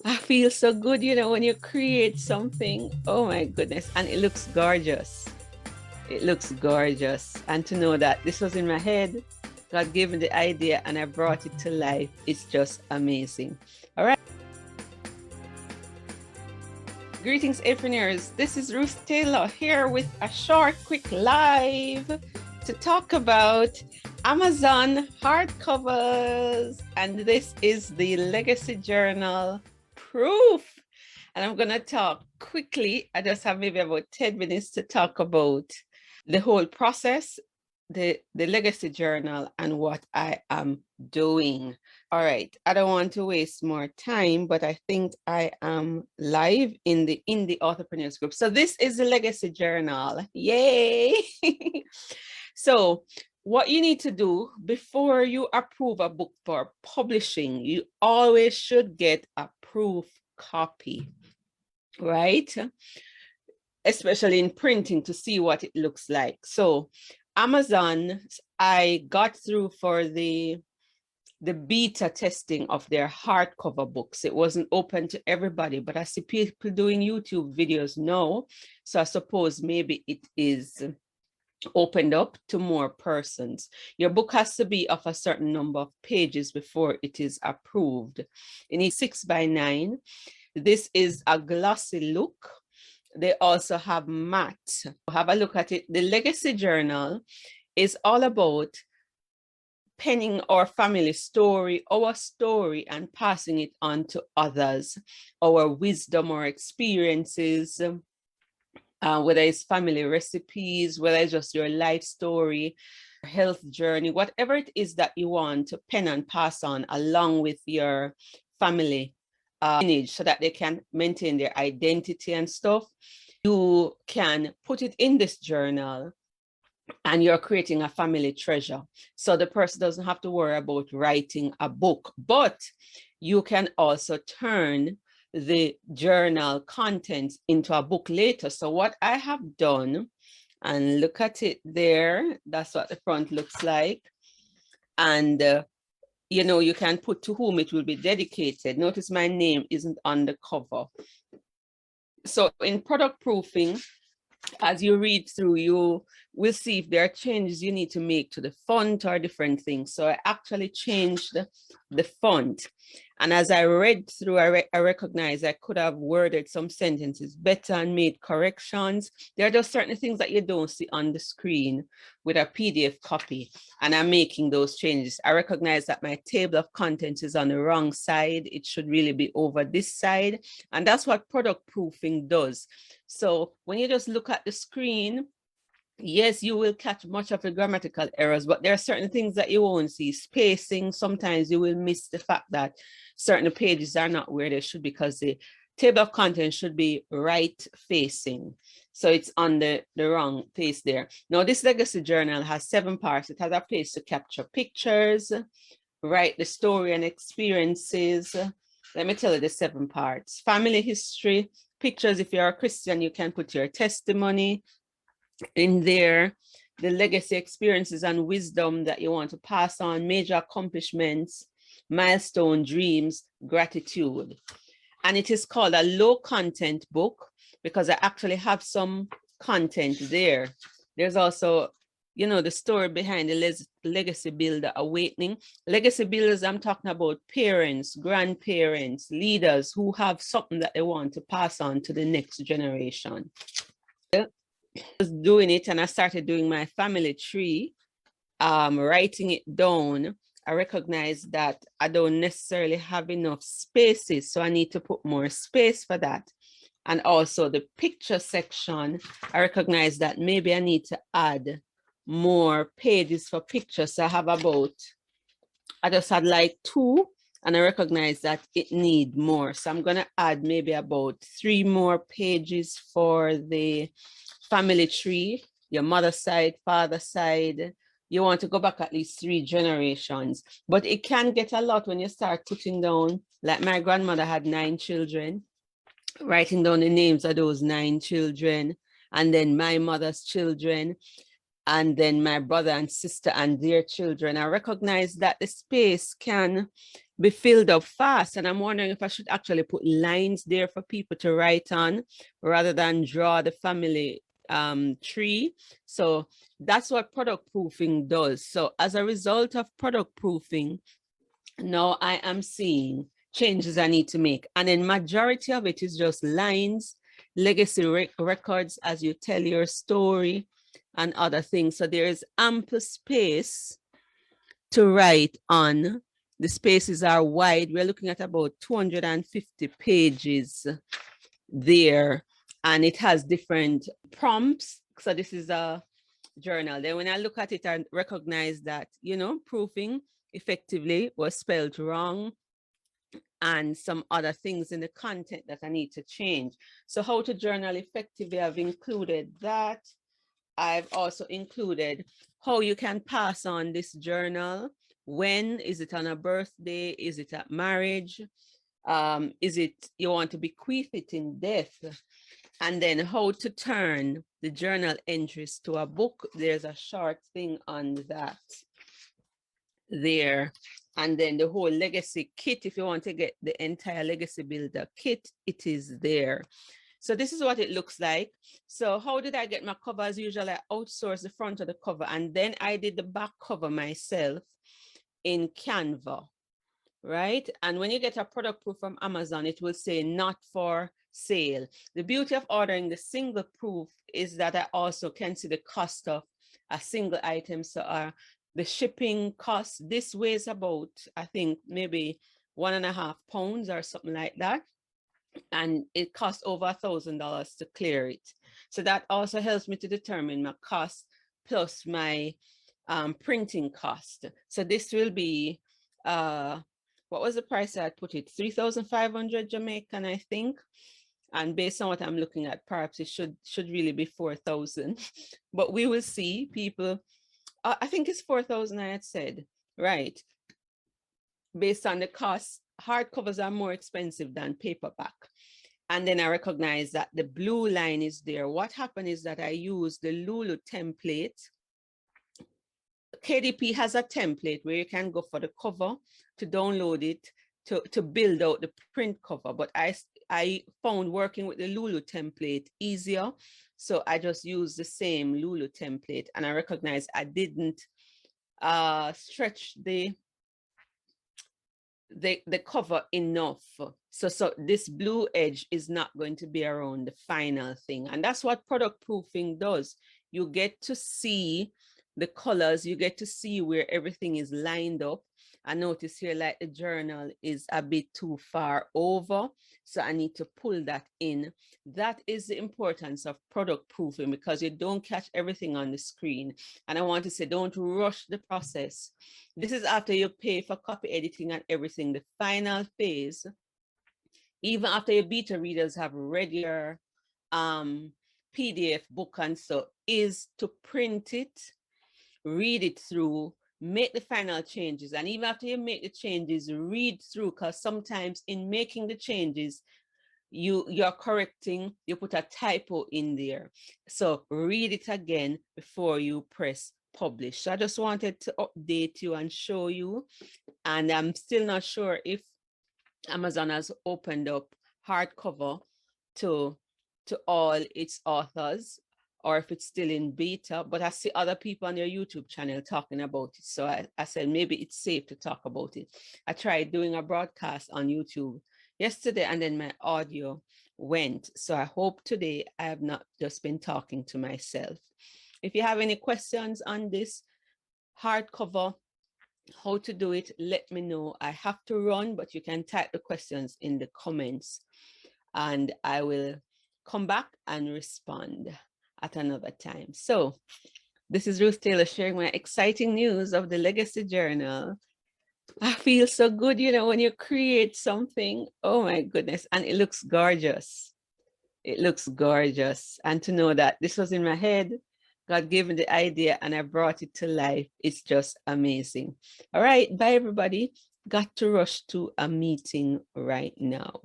I feel so good, you know, when you create something. Oh my goodness. And it looks gorgeous. It looks gorgeous. And to know that this was in my head, God gave me the idea and I brought it to life. It's just amazing. All right. Greetings, entrepreneurs. This is Ruth Taylor here with a short, quick live to talk about Amazon hardcovers. And this is the Legacy Journal proof. And I'm going to talk quickly. I just have maybe about 10 minutes to talk about the whole process, the Legacy Journal, and what I am doing. All right, I don't want to waste more time, but I think I am live in the Authorpreneurs group. So this is the Legacy Journal. Yay! So what you need to do before you approve a book for publishing, you always should get a proof copy, right? Especially in printing, to see what it looks like. So Amazon, I got through for the beta testing of their hardcover books. It wasn't open to everybody, but I see people doing YouTube videos now. So I suppose maybe it is opened up to more persons. Your book has to be of a certain number of pages before it is approved. It needs 6x9. This is a glossy look. They also have matte. Have a look at it. The Legacy Journal is all about penning our family story, our story, and passing it on to others, our wisdom or experiences, whether it's family recipes, whether it's just your life story, health journey, whatever it is that you want to pen and pass on along with your family lineage, so that they can maintain their identity and stuff. You can put it in this journal and you're creating a family treasure. So the person doesn't have to worry about writing a book, but you can also turn the journal contents into a book later. So what I have done, and look at it there, that's what the front looks like. And you know, you can put to whom it will be dedicated. Notice my name isn't on the cover. So in product proofing, as you read through, you will see if there are changes you need to make to the font or different things. So I actually changed the font. And as I read through, I recognized I could have worded some sentences better and made corrections. There are just certain things that you don't see on the screen with a PDF copy, and I'm making those changes. I recognize that my table of contents is on the wrong side. It should really be over this side. And that's what product proofing does. So when you just look at the screen, yes, you will catch much of the grammatical errors, but there are certain things that you won't see. Spacing, sometimes you will miss the fact that certain pages are not where they should be, because the table of contents should be right facing. So it's on the wrong place there. Now, this Legacy Journal has 7 parts. It has a place to capture pictures, write the story and experiences. Let me tell you the 7 parts. Family history, pictures. If you're a Christian, you can put your testimony in there, the legacy experiences and wisdom that you want to pass on, major accomplishments, milestone, dreams, gratitude. And it is called a low content book because I actually have some content there. There's also, you know, the story behind the legacy builder awakening. Legacy builders, I'm talking about parents, grandparents, leaders who have something that they want to pass on to the next generation. Was doing it, and I started doing my family tree, writing it down. I recognize that I don't necessarily have enough spaces, so I need to put more space for that. And also the picture section, I recognize that maybe I need to add more pages for pictures. So I have about, I just had like 2, and I recognize that it needs more. So I'm gonna add maybe about 3 more pages for the family tree, your mother's side, father's side. You want to go back at least 3 generations, but it can get a lot when you start putting down, like my grandmother had 9 children, writing down the names of those 9 children, and then my mother's children, and then my brother and sister and their children. I recognize that the space can be filled up fast. And I'm wondering if I should actually put lines there for people to write on rather than draw the family tree. So that's what product proofing does. So as a result of product proofing, now I am seeing changes I need to make. And then majority of it is just lines, legacy records as you tell your story and other things. So there is ample space to write on. The spaces are wide. We're looking at about 250 pages there, and it has different prompts. So this is a journal. Then when I look at it, I recognize that, you know, proofing effectively was spelled wrong and some other things in the content that I need to change. So how to journal effectively, I've included that. I've also included how you can pass on this journal. When is it on a birthday? Is it at marriage? Is it you want to bequeath it in death? And then how to turn the journal entries to a book. There's a short thing on that there. And then the whole legacy kit, if you want to get the entire legacy builder kit, it is there. So this is what it looks like. So how did I get my cover? As usual, I outsourced the front of the cover, and then I did the back cover myself in Canva, right? And when you get a product proof from Amazon, it will say not for sale. The beauty of ordering the single proof is that I also can see the cost of a single item. So the shipping cost, this weighs about, I think, maybe 1.5 pounds or something like that. And it costs over $1,000 to clear it. So that also helps me to determine my cost plus my printing cost. So this will be, what was the price I put it? 3,500 Jamaican, I think. And based on what I'm looking at, perhaps it should really be 4,000. But we will see. People, I think it's 4,000 I had said, right? Based on the cost, hardcovers are more expensive than paperback. And then I recognize that the blue line is there. What happened is that I used the Lulu template. KDP has a template where you can go for the cover to download it to build out the print cover. But I found working with the Lulu template easier. So I just used the same Lulu template, and I recognize I didn't stretch the cover enough. So this blue edge is not going to be around the final thing. And that's what product proofing does. You get to see the colors, you get to see where everything is lined up. I notice here like the journal is a bit too far over, so I need to pull that in. That is the importance of product proofing, because you don't catch everything on the screen. And I want to say, don't rush the process. This is after you pay for copy editing and everything. The final phase, even after your beta readers have read your PDF book and so, is to print it, read it through, make the final changes. And even after you make the changes, read through, because sometimes in making the changes, you're correcting, you put a typo in there. So read it again before you press publish. So I just wanted to update you and show you. And I'm still not sure if Amazon has opened up hardcover to all its authors, or if it's still in beta, but I see other people on their YouTube channel talking about it. So I said, maybe it's safe to talk about it. I tried doing a broadcast on YouTube yesterday, and then my audio went. So I hope today I have not just been talking to myself. If you have any questions on this hardcover, how to do it, let me know. I have to run, but you can type the questions in the comments and I will come back and respond at another time. So this is Ruth Taylor sharing my exciting news of the Legacy Journal. I feel so good, you know, when you create something, oh my goodness, and it looks gorgeous. It looks gorgeous. And to know that this was in my head, God gave me the idea and I brought it to life. It's just amazing. All right, bye everybody. Got to rush to a meeting right now.